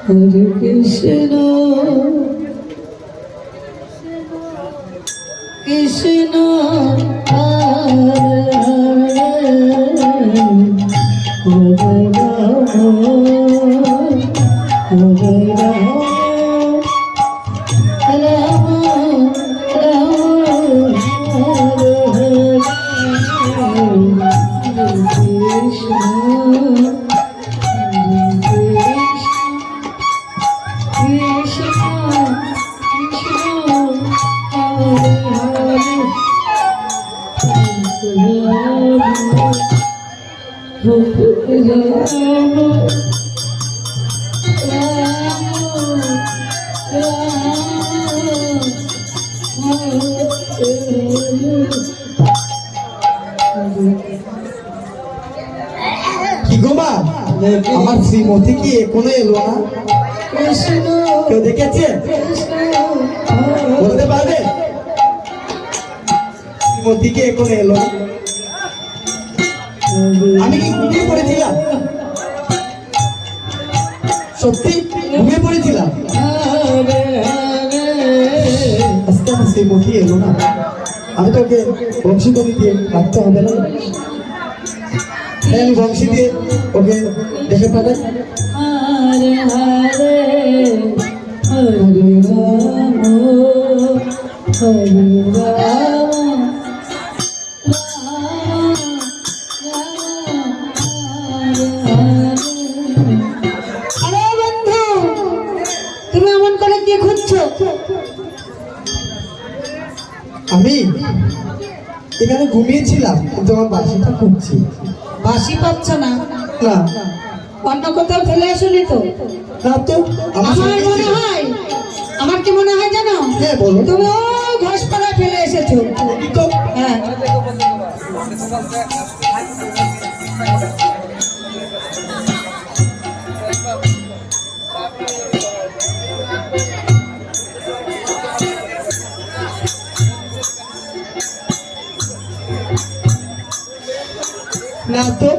Hare Krishna Krishna Hare Hare Hare Rama কি গো মা, আমার শ্রীমতী কি এখনো এলো না? কেউ দেখেছে? বলতে পারবে শ্রীমতী কি এখনো এলো না? আমি কি ঘুমিয়ে পড়েছিলাম? সত্যি ঘুমিয়ে পড়েছিলাম? আজকে আমার শ্রীমতী এলো না, আমি তোকে বংশীধ্বনি দিয়ে রাখতে হবে না? আমি বংশী দিয়ে ওকে দেখে পাঠাই। হরে হরে হরে রাম হরে রাম আরে বন্ধু, তুমি এমন করে কি খুঁজছো? আমি এখানে ঘুমিয়েছিলাম, কিন্তু আমার বাসিটা খুঁজছি। বাসি পাচ্ছ না? না অন্য কোথাও ফেলে আসুনি তো? না তো, আমার মনে হয়, আমার কি মনে হয় জানো? হ্যাঁ বলো। তুমি ও ঘাসপাড়া ফেলে এসেছো। হ্যাঁ না তো,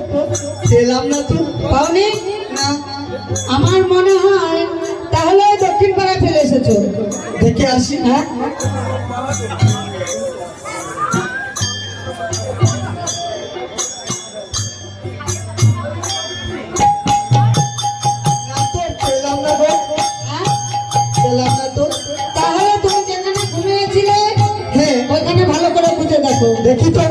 পেলাম না তো। পাওনি? না। আমার মনে হয় তাহলে দক্ষিণ পাড়ায় ফেলে এসেছো। দেখে আসি। হ্যাঁ না তো, পেলাম না গো। হ্যাঁ? পেলাম না তো। তাহলে তুমি যেখানে ঘুমিয়েছিলে হ্যাঁ ওইখানে ভালো করে খুঁজে দেখো। দেখি তো।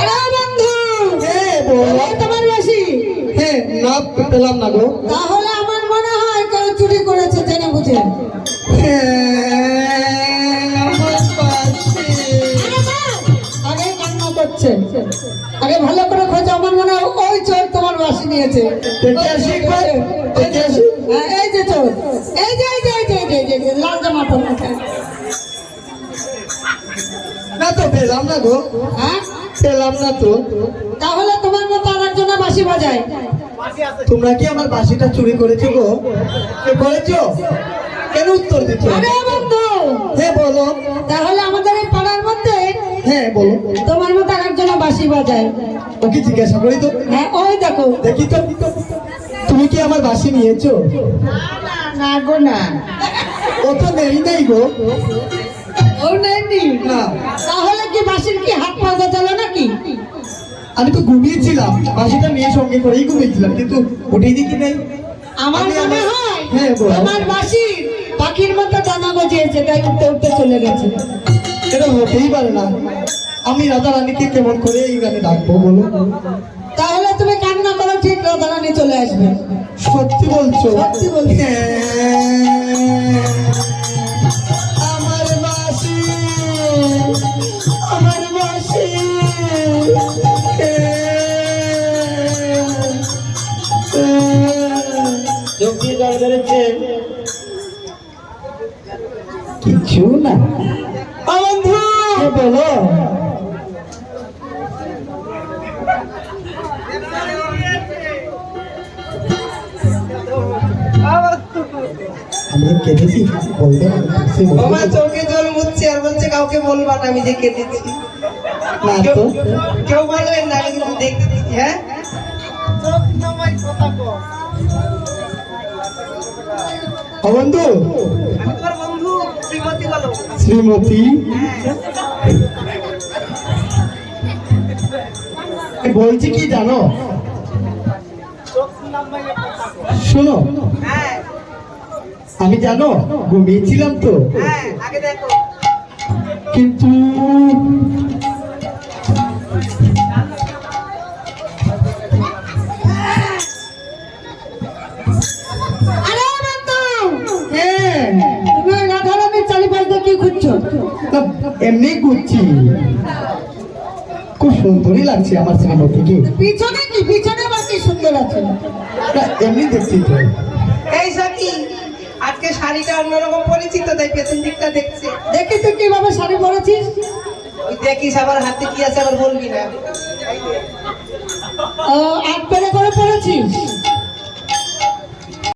আরে বন্ধু, হ্যাঁ বলো। এই তোমার বাসি। হ্যাঁ না, পেলাম না গো। তাহলে আমার মনে হয় কেউ চুরি করেছে জেনে বুঝে। আমার বাসি। আরে না, আগে কান্না করছে। আগে ভালো করে খোঁজো, আমার মনে হয় ওই চোর তোমার বাসি নিয়েছে। দেখে আসি একবার, দেখে আসি। হ্যাঁ, এই যে চোর, এই যে এই যে এই যে এই যে এই যে লাল জামা পরা। না তো, পেলাম না গো। হ্যাঁ, পেলাম না তো। তাহলে তোমার মতো আর একজনে বাঁশি বাজায়। তোমরা কি আমার বাসিটা চুরি করেছো গো? কে করেছো? কেন উত্তর দিচ্ছ? আরে বন্ধু, হ্যাঁ বলো। তাহলে আমাদের এই পাড়ার মধ্যে হ্যাঁ বলো। তোমার মতো আর একজনে বাঁশি বাজায়। ওকে জিজ্ঞাসা করি তো। হ্যাঁ, ওই দেখো। দেখি তো। তুমি কি আমার বাসি নিয়েছো? না গো না, ও তো নেই নাই গো। ও নেই। না, তাহলে কি বাঁশির কি হাত পা গজালো নাকি? আমি তো ঘুমিয়েছিলাম, বাসিটা নিয়ে সঙ্গে করেই ঘুমিয়েছিলাম, কিন্তু ওটাই দেখি নাই। আমার আমি মনে আমার- হয় হ্যাঁ, বলো। আমার বাঁশি পাখির মতো ডানা গজিয়েছে, তাই উঠতে উঠতে চলে গেছে। এটা হতেই পারে না। আমি রাজা রানীকে কেমন করে এই গানে ডাকবো বলো? তাহলে তুমি কান্না করো, ঠিক রাধারানী চলে আসবে। সত্যি বলছো? সত্যি বলছি। হ্যাঁ। আমার বাসি, আমার বাসি। জঙ্গিদার বেড়েছে কিছু না। বন্ধু বলো। আমি যে কেঁদেছি বলবে না শ্রীমতী? ওমা চোখে জল মুছছে আর বলছে কাউকে বলবা না আমি যে কেঁদেছি। না তো কেউ- কেউ বলবেন না আমি কিন্তু দেখতে দিচ্ছি। হ্যাঁ ও বন্ধু আমি তোমার বন্ধু শ্রীমতী বলো। শ্রীমতী বলছি কি জানো, শোনো হ্যাঁ আমি জানো ঘুমিয়েছিলাম তো, হ্যাঁ আগে দেখো। কিন্তু আরে বন্ধু, হ্যাঁ, তুমি ওই রাধারানীর চারিপাশে কি খুঁজছো? না, এমনি ঘুরছি, খুব সুন্দরই লাগছে আমার শ্রীমতীকে। পিছনে কি পিছনে বা কি সুন্দর আছে? না, এমনি দেখছি তো। এই সখী আজকে শাড়িটা অন্যরকম পরিচিত তাই পেছন দিকটা দেখছে। দেখি তুই কিভাবে শাড়ি পরেছিস। ওই দেখিস আবার হাতে কি আছে আবার বলবি না। আট পেরে করে পরেছিস।